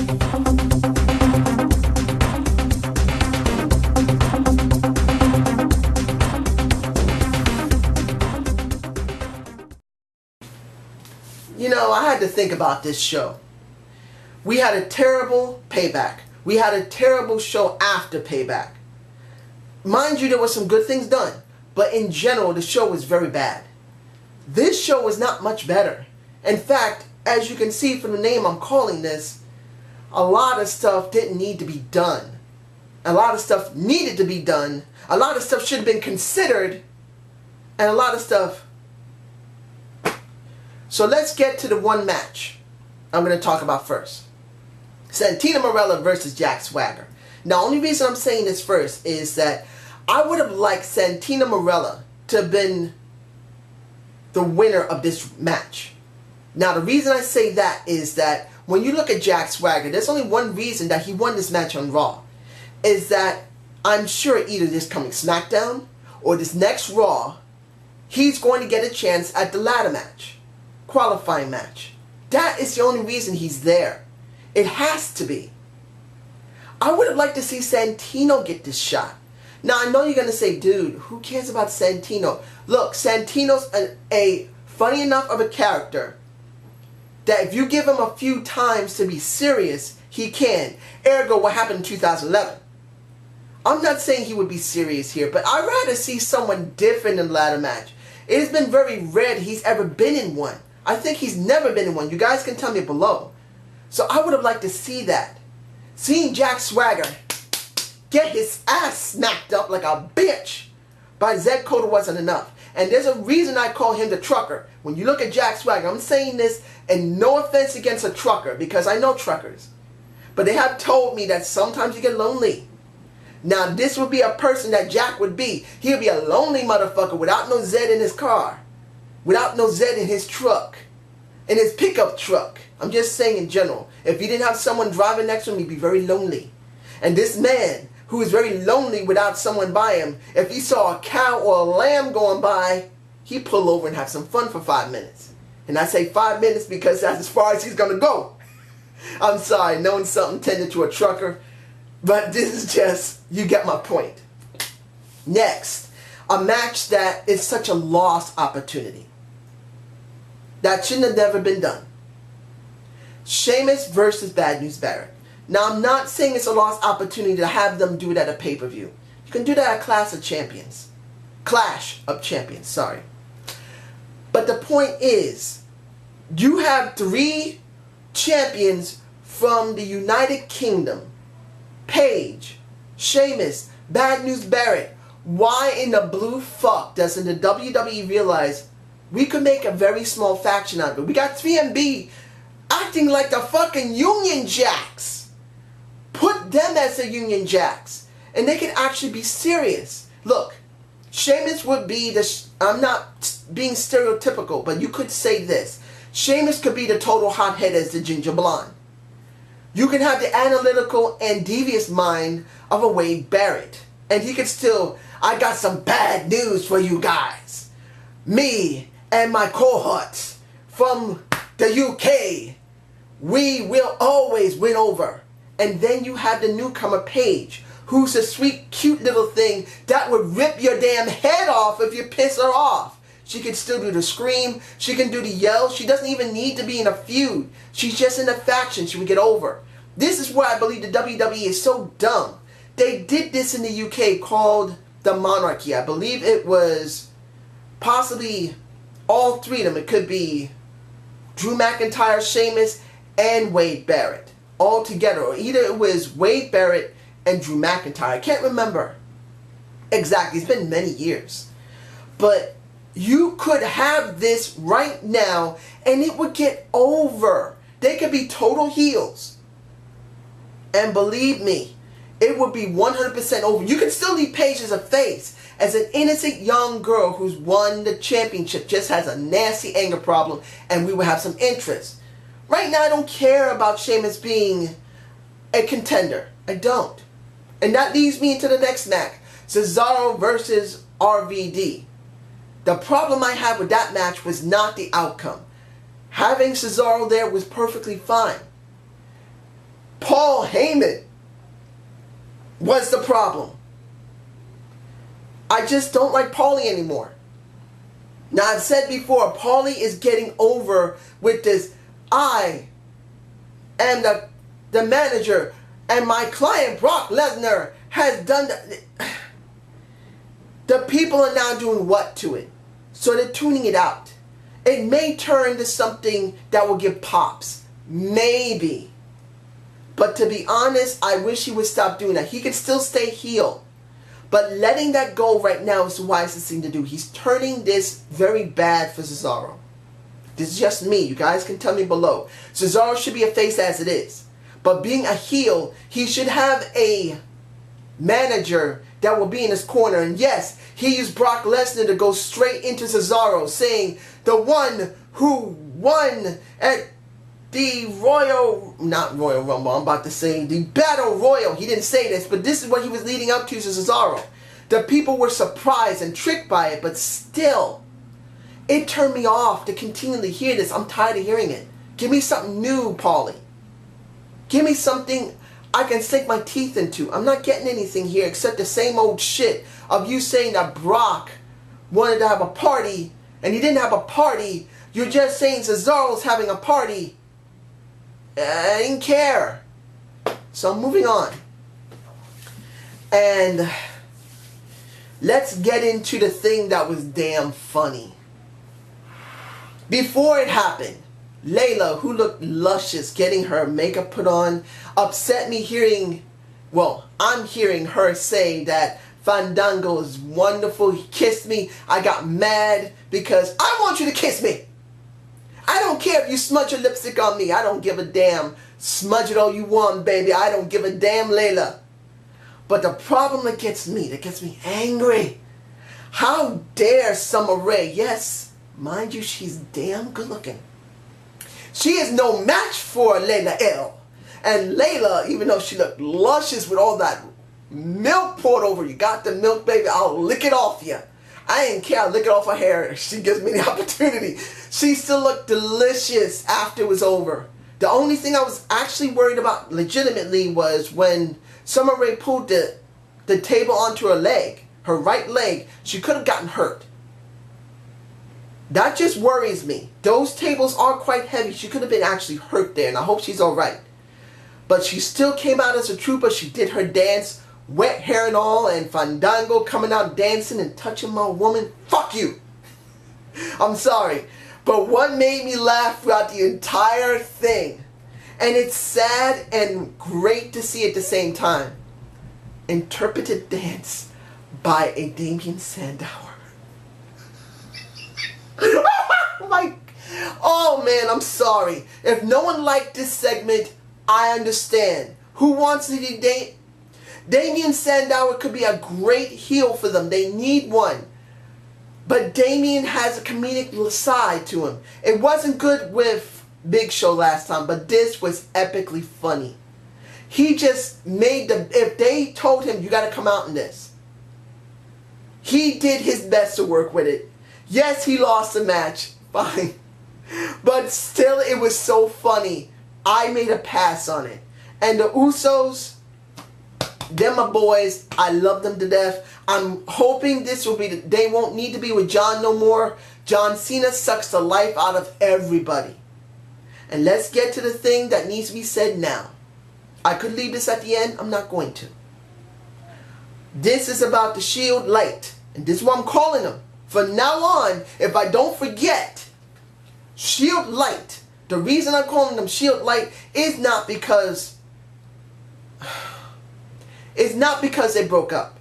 You know, I had to think about this show. We had a terrible Payback. We had a terrible show after Payback. Mind you, there were some good things done, but in general, the show was very bad. This show was not much better. In fact, as you can see from the name I'm calling this, a lot of stuff didn't need to be done. A lot of stuff needed to be done. A lot of stuff should have been considered. And a lot of stuff. So let's get to the one match I'm going to talk about first. Santino Marella versus Jack Swagger. Now, the only reason I'm saying this first is that I would have liked Santino Marella to have been the winner of this match. Now, the reason I say that is that when you look at Jack Swagger, there's only one reason that he won this match on Raw. Is that I'm sure either this coming SmackDown or this next Raw, he's going to get a chance at the ladder match. Qualifying match. That is the only reason he's there. It has to be. I would have liked to see Santino get this shot. Now, I know you're going to say, dude, who cares about Santino? Look, Santino's a funny enough of a character that if you give him a few times to be serious, he can. Ergo, what happened in 2011. I'm not saying he would be serious here, but I'd rather see someone different in the ladder match. It has been very rare that he's ever been in one. I think he's never been in one. You guys can tell me below. So I would have liked to see that. Seeing Jack Swagger get his ass smacked up like a bitch by Zed Cota wasn't enough. And there's a reason I call him the trucker. When you look at Jack Swagger, I'm saying this, and no offense against a trucker, because I know truckers. But they have told me that sometimes you get lonely. Now, this would be a person that Jack would be. He would be a lonely motherfucker without no Zed in his car. Without no Zed in his truck. In his pickup truck. I'm just saying in general. If he didn't have someone driving next to him, he'd be very lonely. And this man, who is very lonely without someone by him, if he saw a cow or a lamb going by, he'd pull over and have some fun for 5 minutes. And I say 5 minutes because that's as far as he's going to go. I'm sorry, knowing something tended to a trucker. But this is just, you get my point. Next, a match that is such a lost opportunity. That shouldn't have never been done. Sheamus versus Bad News Barrett. Now, I'm not saying it's a lost opportunity to have them do it at a pay-per-view. You can do that at Clash of Champions. Clash of Champions, sorry. But the point is, you have 3 champions from the United Kingdom. Paige, Sheamus, Bad News Barrett. Why in the blue fuck doesn't the WWE realize we could make a very small faction out of it? We got 3MB acting like the fucking Union Jacks. Put them as the Union Jacks. And they can actually be serious. Look, Sheamus would be the... I'm not being stereotypical, but you could say this. Sheamus could be the total hothead as the ginger blonde. You can have the analytical and devious mind of a Wade Barrett. And he could still... I got some bad news for you guys. Me and my cohorts from the UK, we will always win over. And then you have the newcomer Paige, who's a sweet, cute little thing that would rip your damn head off if you piss her off. She can still do the scream. She can do the yell. She doesn't even need to be in a feud. She's just in a faction she would get over. This is why I believe the WWE is so dumb. They did this in the UK called the Monarchy. I believe it was possibly all 3 of them. It could be Drew McIntyre, Sheamus, and Wade Barrett all together. Or either it was Wade Barrett and Drew McIntyre. I can't remember exactly. It's been many years. But you could have this right now and it would get over. They could be total heels. And believe me, it would be 100% over. You can still leave Paige as a face. As an innocent young girl who's won the championship, just has a nasty anger problem, and we would have some interest. Right now, I don't care about Sheamus being a contender. I don't. And that leads me into the next match. Cesaro versus RVD. The problem I had with that match was not the outcome. Having Cesaro there was perfectly fine. Paul Heyman was the problem. I just don't like Paulie anymore. Now, I've said before, Paulie is getting over with this, I am the manager, and my client, Brock Lesnar, has done the people are now doing what to it? So they're tuning it out. It may turn to something that will give pops. Maybe. But to be honest, I wish he would stop doing that. He could still stay heel. But letting that go right now is the wisest thing to do. He's turning this very bad for Cesaro. This is just me. You guys can tell me below. Cesaro should be a face as it is. But being a heel, he should have a manager that will be in his corner. And yes, he used Brock Lesnar to go straight into Cesaro, saying the one who won at the not Royal Rumble, I'm about to say the Battle Royal. He didn't say this, but this is what he was leading up to Cesaro. The people were surprised and tricked by it, but still, it turned me off to continually hear this. I'm tired of hearing it. Give me something new, Paulie. Give me something I can sink my teeth into. I'm not getting anything here except the same old shit of you saying that Brock wanted to have a party and he didn't have a party. You're just saying Cesaro's having a party. I didn't care. So I'm moving on. And let's get into the thing that was damn funny. Before it happened, Layla, who looked luscious, getting her makeup put on, upset me hearing, well, I'm hearing her say that Fandango is wonderful. He kissed me. I got mad because I want you to kiss me. I don't care if you smudge your lipstick on me. I don't give a damn. Smudge it all you want, baby. I don't give a damn, Layla. But the problem that gets me angry. How dare Summer Rae? Yes, mind you, she's damn good looking. She is no match for Layla L. And Layla, even though she looked luscious with all that milk poured over you, got the milk, baby, I'll lick it off you. I ain't care, I'll lick it off her hair. She gives me the opportunity. She still looked delicious after it was over. The only thing I was actually worried about legitimately was when Summer Rae pulled the table onto her leg, her right leg. She could have gotten hurt. That just worries me. Those tables are quite heavy. She could have been actually hurt there, and I hope she's alright. But she still came out as a trooper. She did her dance, wet hair and all, and Fandango coming out dancing and touching my woman. Fuck you! I'm sorry. But what made me laugh throughout the entire thing, and it's sad and great to see at the same time, interpreted dance by a Damien Sandow. Oh man, I'm sorry. If no one liked this segment, I understand. Who wants to be Damien Sandow could be a great heel for them. They need one. But Damien has a comedic side to him. It wasn't good with Big Show last time, but this was epically funny. He just made if they told him, you got to come out in this, he did his best to work with it. Yes, he lost the match. Fine. But still, it was so funny. I made a pass on it. And the Usos, they're my boys. I love them to death. I'm hoping this will be, they won't need to be with John no more. John Cena sucks the life out of everybody. And let's get to the thing that needs to be said now. I could leave this at the end. I'm not going to. This is about the Shield Light. And this is what I'm calling them. From now on, if I don't forget, Shield Light. The reason I'm calling them Shield Light is not because they broke up.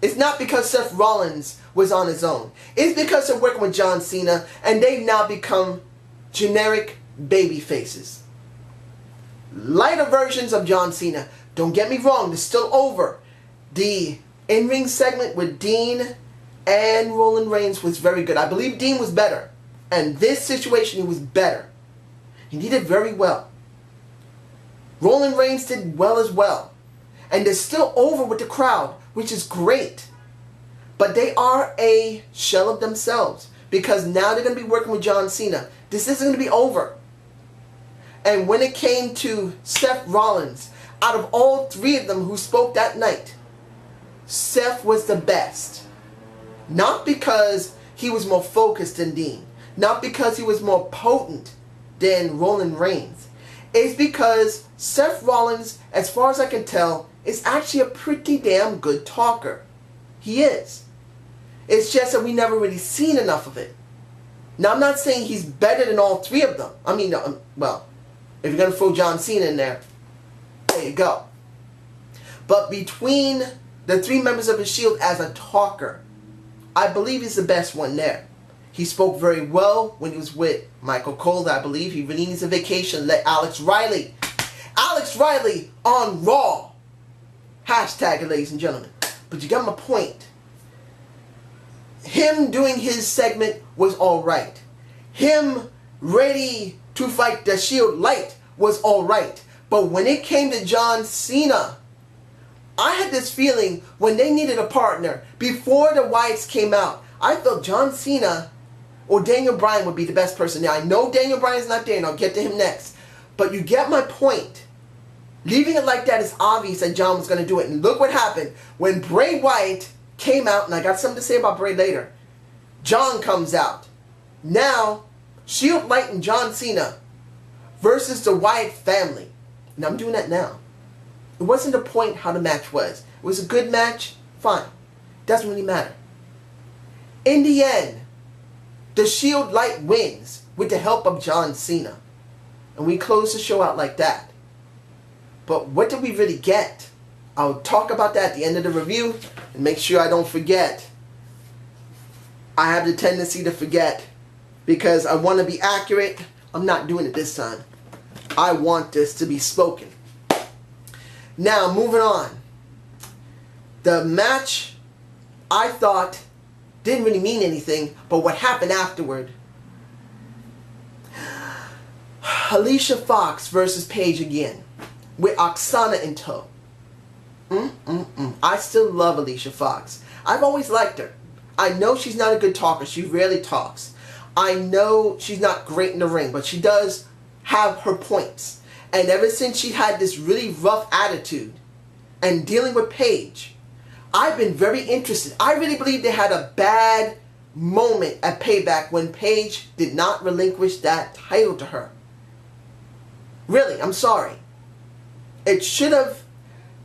It's not because Seth Rollins was on his own. It's because they're working with John Cena and they've now become generic baby faces. Lighter versions of John Cena. Don't get me wrong, they're still over. The in-ring segment with Dean and Roman Reigns was very good. I believe Dean was better. And this situation, he was better. He did very well. Roman Reigns did well as well. And they're still over with the crowd, which is great. But they are a shell of themselves. Because now they're going to be working with John Cena. This isn't going to be over. And when it came to Seth Rollins, out of all three of them who spoke that night, Seth was the best. Not because he was more focused than Dean. Not because he was more potent than Roman Reigns. It's because Seth Rollins, as far as I can tell, is actually a pretty damn good talker. He is. It's just that we never really seen enough of it. Now, I'm not saying he's better than all three of them. I mean, well, if you're going to throw John Cena in there, there you go. But between the three members of the Shield as a talker, I believe he's the best one there. He spoke very well when he was with Michael Cole. I believe he really needs a vacation. Let Alex Riley on Raw. Hashtag it, ladies and gentlemen. But you got my point. Him doing his segment was alright. Him ready to fight the Shield Light was alright. But when it came to John Cena, I had this feeling when they needed a partner, before the Wyatts came out, I felt John Cena or Daniel Bryan would be the best person. Now, I know Daniel Bryan's not there, and I'll get to him next. But you get my point. Leaving it like that is obvious that John was going to do it. And look what happened. When Bray Wyatt came out, and I got something to say about Bray later, John comes out. Now, Shield Light and John Cena versus the Wyatt family. And I'm doing that now. It wasn't the point how the match was. It was a good match, fine. Doesn't really matter. In the end, the Shield Light wins with the help of John Cena. And we close the show out like that. But what did we really get? I'll talk about that at the end of the review. And make sure I don't forget. I have the tendency to forget. Because I want to be accurate. I'm not doing it this time. I want this to be spoken. Now, moving on. The match, I thought, didn't really mean anything, but what happened afterward. Alicia Fox versus Paige again, with Oksana in tow. I still love Alicia Fox. I've always liked her. I know she's not a good talker. She rarely talks. I know she's not great in the ring, but she does have her points. And ever since she had this really rough attitude and dealing with Paige, I've been very interested. I really believe they had a bad moment at Payback when Paige did not relinquish that title to her. Really, I'm sorry. It should have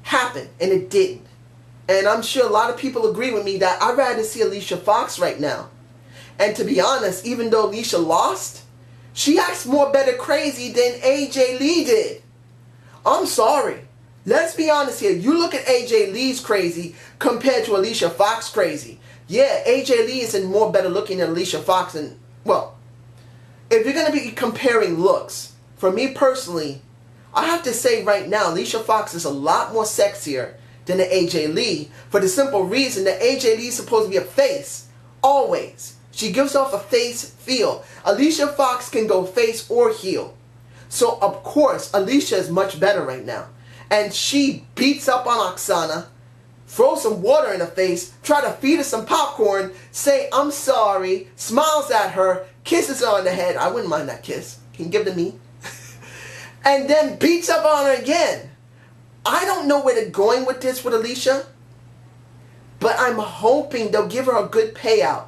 happened, and it didn't. And I'm sure a lot of people agree with me that I'd rather see Alicia Fox right now. And to be honest, even though Alicia lost, she acts more better crazy than AJ Lee did. I'm sorry. Let's be honest here. You look at AJ Lee's crazy compared to Alicia Fox crazy. Yeah, AJ Lee isn't more better looking than Alicia Fox. And, well, if you're going to be comparing looks, for me personally, I have to say right now, Alicia Fox is a lot more sexier than the AJ Lee for the simple reason that AJ Lee is supposed to be a face. Always. She gives off a face feel. Alicia Fox can go face or heel. So, of course, Alicia is much better right now. And she beats up on Oksana, throws some water in her face, try to feed her some popcorn, say, I'm sorry, smiles at her, kisses her on the head. I wouldn't mind that kiss. Can you give it to me? And then beats up on her again. I don't know where they're going with this with Alicia, but I'm hoping they'll give her a good payout.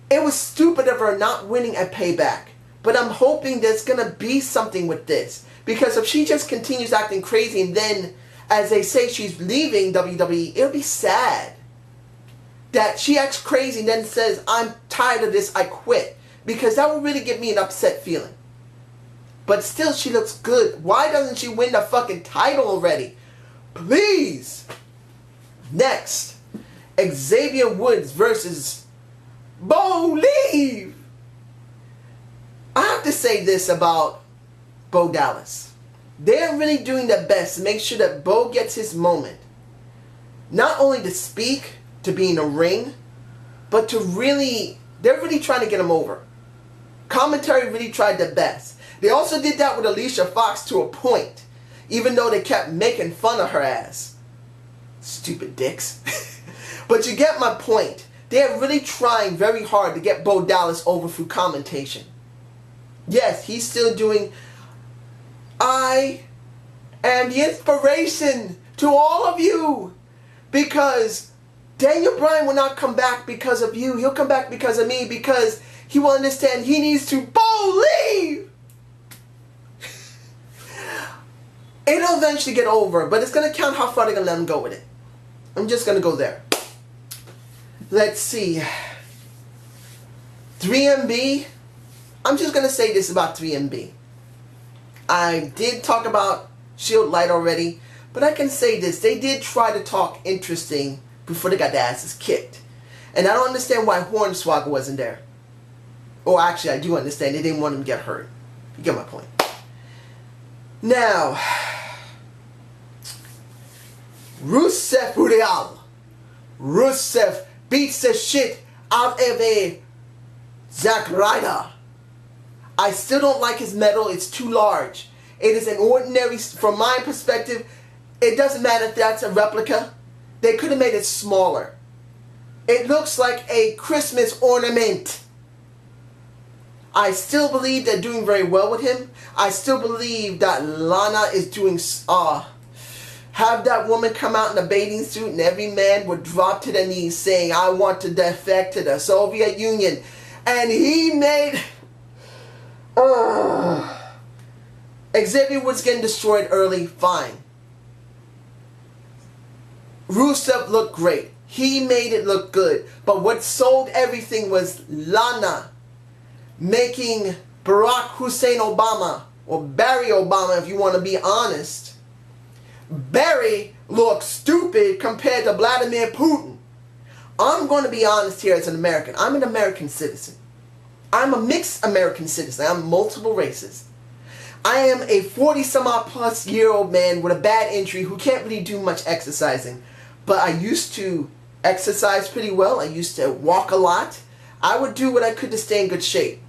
It was stupid of her not winning at Payback. But I'm hoping there's going to be something with this. Because if she just continues acting crazy and then, as they say, she's leaving WWE, it'll be sad. That she acts crazy and then says, I'm tired of this, I quit. Because that would really give me an upset feeling. But still, she looks good. Why doesn't she win the fucking title already? Please. Next, Xavier Woods versus Bo Leave. I have to say this about Bo Dallas. They're really doing their best to make sure that Bo gets his moment. Not only to speak, to be in a ring, but to really, they're really trying to get him over. Commentary really tried their best. They also did that with Alicia Fox to a point, even though they kept making fun of her ass. Stupid dicks. But you get my point. They're really trying very hard to get Bo Dallas over through commentation. Yes, he's still doing I am the inspiration to all of you, because Daniel Bryan will not come back because of you. He'll come back because of me, because he will understand he needs to believe. It'll eventually get over, but it's going to count how far they're going to let him go with it. I'm just going to go there. Let's see. 3MB. I'm just going to say this about 3MB. I did talk about Shield Light already, but I can say this. They did try to talk interesting before they got their asses kicked. And I don't understand why Hornswoggle wasn't there. Or actually, I do understand. They didn't want him to get hurt. You get my point. Now, Rusev Real. Rusev beats the shit out of a Zack Ryder. I still don't like his medal. It's too large. It is an ordinary, from my perspective, it doesn't matter if that's a replica. They could have made it smaller. It looks like a Christmas ornament. I still believe they're doing very well with him. I still believe that Lana is doing, have that woman come out in a bathing suit and every man would drop to their knees saying, I want to defect to the Soviet Union. And he made, Xavier Woods getting destroyed early, fine. Rusev looked great. He made it look good. But what sold everything was Lana making Barack Hussein Obama, or Barry Obama if you want to be honest, Barry look stupid compared to Vladimir Putin. I'm going to be honest here as an American. I'm an American citizen. I'm a mixed American citizen. I'm multiple races. I am a 40-some-odd-plus-year-old man with a bad injury who can't really do much exercising. But I used to exercise pretty well. I used to walk a lot. I would do what I could to stay in good shape.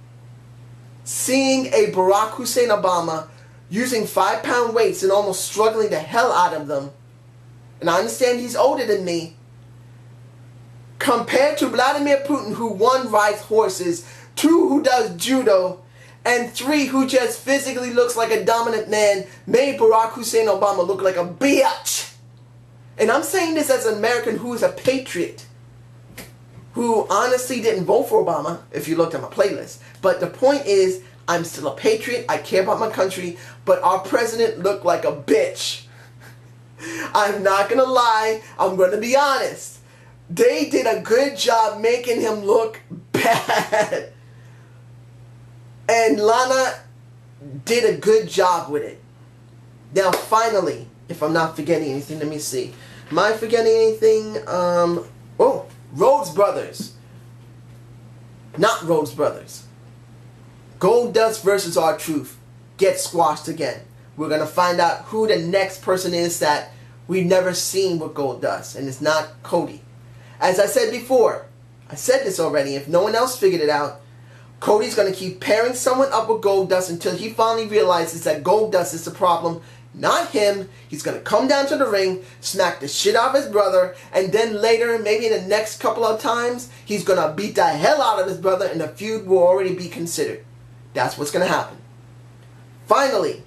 Seeing a Barack Hussein Obama using 5-pound weights and almost struggling the hell out of them, and I understand he's older than me, compared to Vladimir Putin, who 1 rides horses, 2 who does judo, and 3 who just physically looks like a dominant man, made Barack Hussein Obama look like a bitch. And I'm saying this as an American who is a patriot, who honestly didn't vote for Obama, if you looked at my playlist. But the point is, I'm still a patriot, I care about my country, but our president looked like a bitch. I'm not gonna lie, I'm gonna be honest. They did a good job making him look bad. And Lana did a good job with it. Now finally, if I'm not forgetting anything, let me see. Am I forgetting anything? Rhodes Brothers. Not Rhodes Brothers. Goldust versus R-Truth gets squashed again. We're going to find out who the next person is that we've never seen with Goldust. And it's not Cody. As I said before, I said this already, if no one else figured it out, Cody's going to keep pairing someone up with Goldust until he finally realizes that Goldust is the problem, not him. He's going to come down to the ring, smack the shit out of his brother, and then later, maybe in the next couple of times, he's going to beat the hell out of his brother and the feud will already be considered. That's what's going to happen. Finally,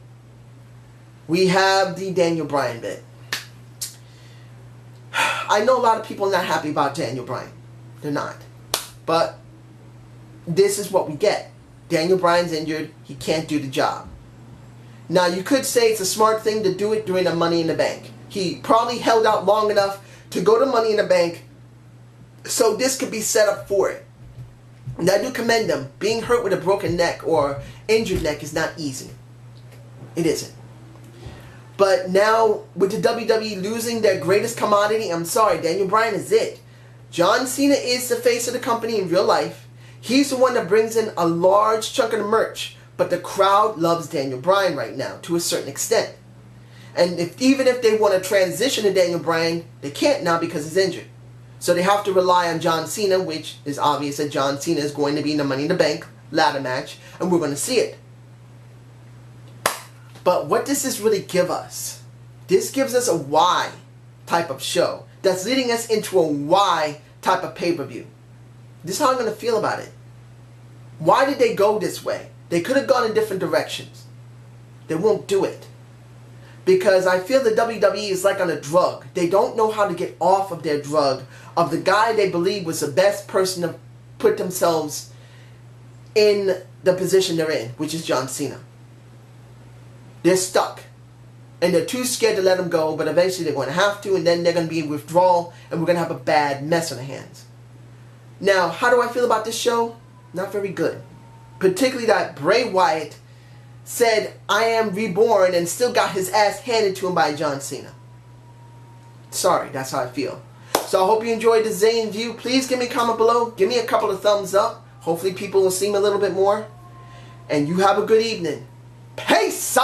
we have the Daniel Bryan bit. I know a lot of people are not happy about Daniel Bryan. They're not. But this is what we get. Daniel Bryan's injured. He can't do the job. Now, you could say it's a smart thing to do it during a Money in the Bank. He probably held out long enough to go to Money in the Bank, so this could be set up for it. And I do commend him. Being hurt with a broken neck or injured neck is not easy. It isn't. But now, with the WWE losing their greatest commodity, I'm sorry, Daniel Bryan is it. John Cena is the face of the company in real life. He's the one that brings in a large chunk of the merch. But the crowd loves Daniel Bryan right now, to a certain extent. And even if they want to transition to Daniel Bryan, they can't now because he's injured. So they have to rely on John Cena, which is obvious that John Cena is going to be in the Money in the Bank ladder match, and we're going to see it. But what does this really give us? This gives us a why type of show that's leading us into a why type of pay-per-view. This is how I'm going to feel about it. Why did they go this way? They could have gone in different directions. They won't do it. Because I feel the WWE is like on a drug. They don't know how to get off of their drug of the guy they believe was the best person to put themselves in the position they're in, which is John Cena. They're stuck. And they're too scared to let him go, but eventually they're going to have to, and then they're going to be in withdrawal, and we're going to have a bad mess on our hands. Now, how do I feel about this show? Not very good. Particularly that Bray Wyatt said, I am reborn, and still got his ass handed to him by John Cena. Sorry, that's how I feel. So I hope you enjoyed the Zane view. Please give me a comment below. Give me a couple of thumbs up. Hopefully people will see me a little bit more. And you have a good evening. Peace!